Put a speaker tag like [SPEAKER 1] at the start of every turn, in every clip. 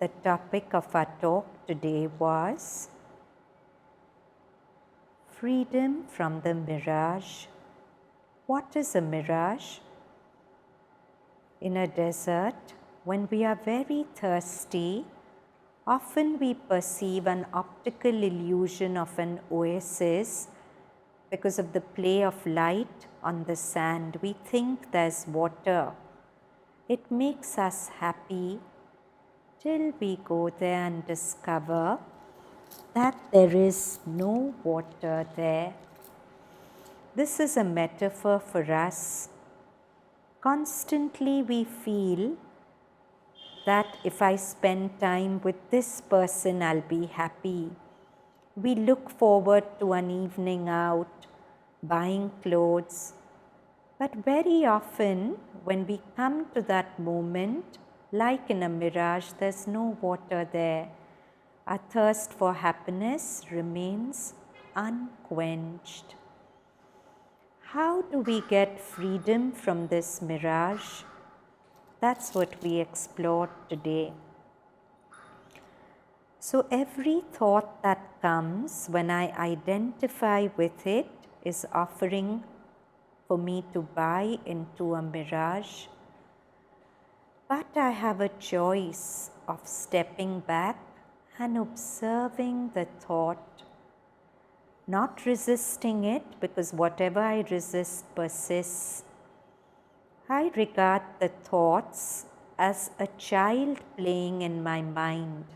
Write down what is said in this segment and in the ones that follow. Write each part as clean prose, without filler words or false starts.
[SPEAKER 1] The topic of our talk today was freedom from the mirage. What is a mirage? In a desert, when we are very thirsty, often we perceive an optical illusion of an oasis because of the play of light on the sand. We think there's water. It makes us happy till we go there and discover that there is no water there. This is a metaphor for us. Constantly we feel that if I spend time with this person, I'll be happy. We look forward to an evening out, buying clothes. But very often, when we come to that moment, like in a mirage, there's no water there. Our thirst for happiness remains unquenched. How do we get freedom from this mirage? That's what we explored today. So every thought that comes, when I identify with it, is offering for me to buy into a mirage. But I have a choice of stepping back and observing the thought, not resisting it, because whatever I resist persists. I regard the thoughts as a child playing in my mind.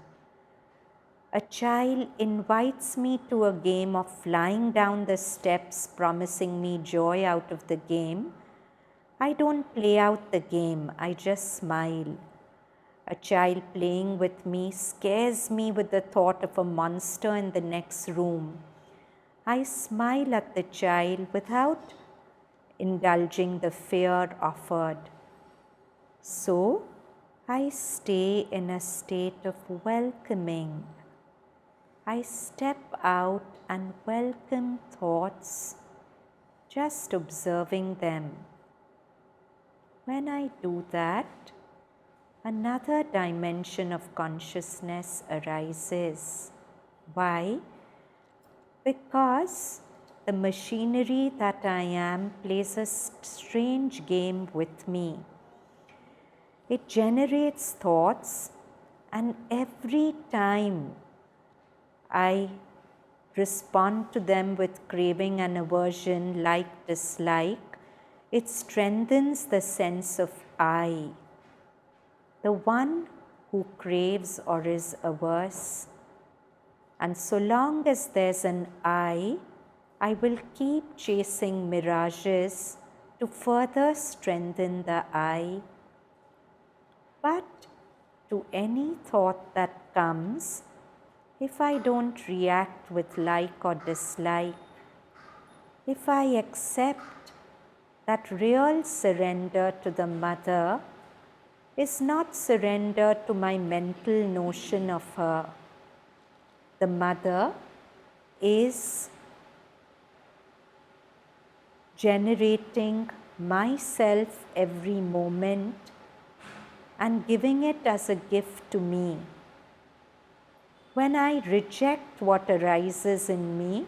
[SPEAKER 1] A child invites me to a game of flying down the steps, promising me joy out of the game. I don't play out the game, I just smile. A child playing with me scares me with the thought of a monster in the next room. I smile at the child without indulging the fear offered. So, I stay in a state of welcoming. I step out and welcome thoughts, just observing them. When I do that, another dimension of consciousness arises. Why? Because the machinery that I am plays a strange game with me. It generates thoughts, and every time I respond to them with craving and aversion, like, dislike, it strengthens the sense of I. The one who craves or is averse. And so long as there's an I will keep chasing mirages to further strengthen the I. But to any thought that comes, if I don't react with like or dislike, if I accept that real surrender to the mother is not surrender to my mental notion of her. The mother is generating myself every moment and giving it as a gift to me. When I reject what arises in me,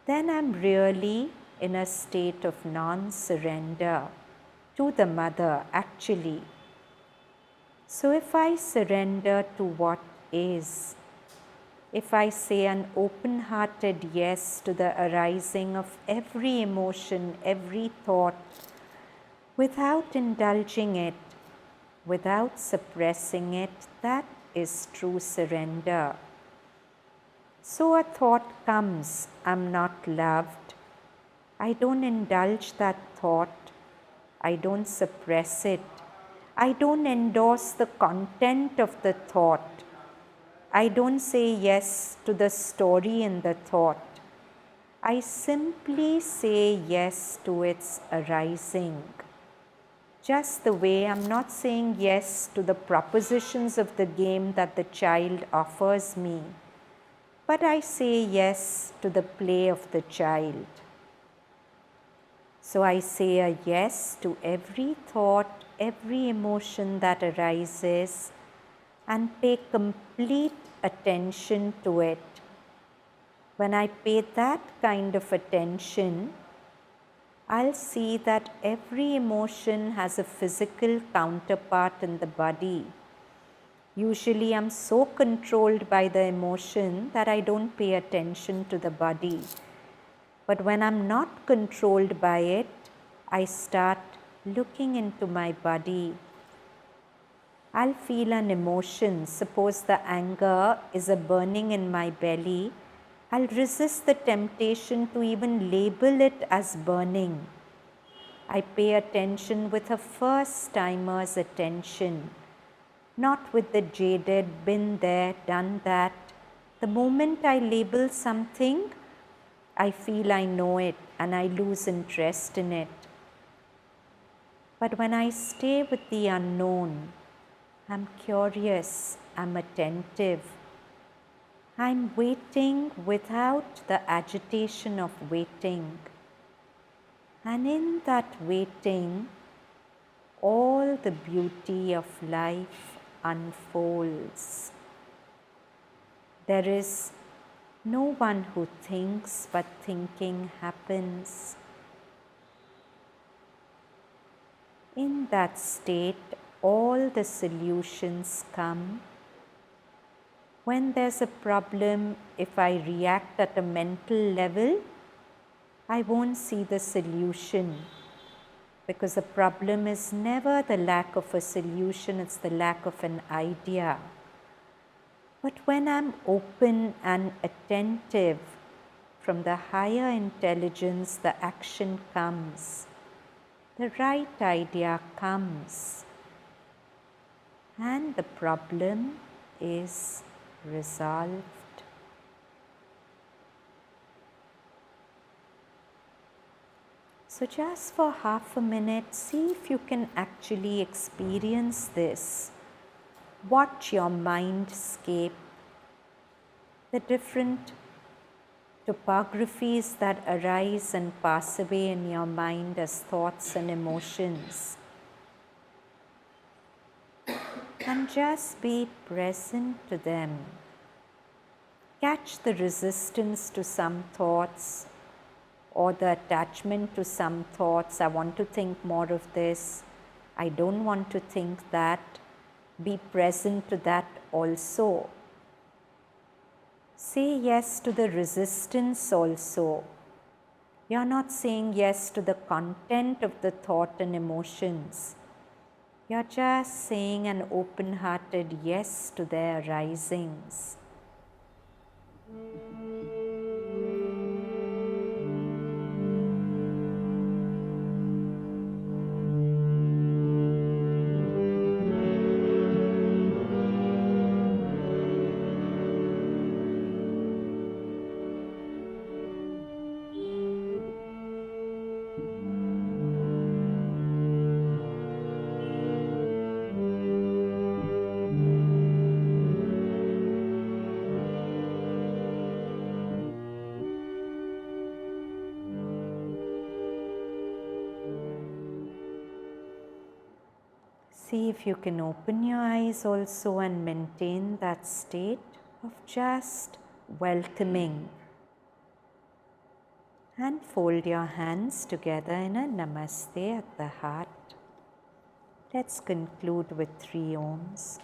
[SPEAKER 1] then I'm really in a state of non-surrender to the mother, actually. So if I surrender to what is, if I say an open-hearted yes to the arising of every emotion, every thought, without indulging it, without suppressing it, that is true surrender. So a thought comes, I'm not loved. I don't indulge that thought. I don't suppress it. I don't endorse the content of the thought. I don't say yes to the story in the thought. I simply say yes to its arising. Just the way I'm not saying yes to the propositions of the game that the child offers me, but I say yes to the play of the child. So I say a yes to every thought, every emotion that arises, and pay complete attention to it. When I pay that kind of attention, I'll see that every emotion has a physical counterpart in the body. Usually I'm so controlled by the emotion that I don't pay attention to the body. But when I'm not controlled by it, I start looking into my body. I'll feel an emotion. Suppose the anger is a burning in my belly. I'll resist the temptation to even label it as burning. I pay attention with a first-timer's attention, not with the jaded, been there, done that. The moment I label something, I feel I know it and I lose interest in it. But when I stay with the unknown, I'm curious, I'm attentive. I'm waiting without the agitation of waiting. And in that waiting, all the beauty of life unfolds. There is no one who thinks, but thinking happens. In that state, all the solutions come. When there's a problem, if I react at a mental level, I won't see the solution, because the problem is never the lack of a solution, it's the lack of an idea. But when I'm open and attentive, from the higher intelligence, the action comes. The right idea comes. And the problem is resolved. So just for half a minute, see if you can actually experience this. Watch your mindscape, the different topographies that arise and pass away in your mind as thoughts and emotions. And just be present to them. Catch the resistance to some thoughts or the attachment to some thoughts. I want to think more of this. I don't want to think that. Be present to that also. Say yes to the resistance also. You're not saying yes to the content of the thought and emotions. You're just saying an open-hearted yes to their arisings. See if you can open your eyes also and maintain that state of just welcoming. And fold your hands together in a namaste at the heart. Let's conclude with 3 Oms.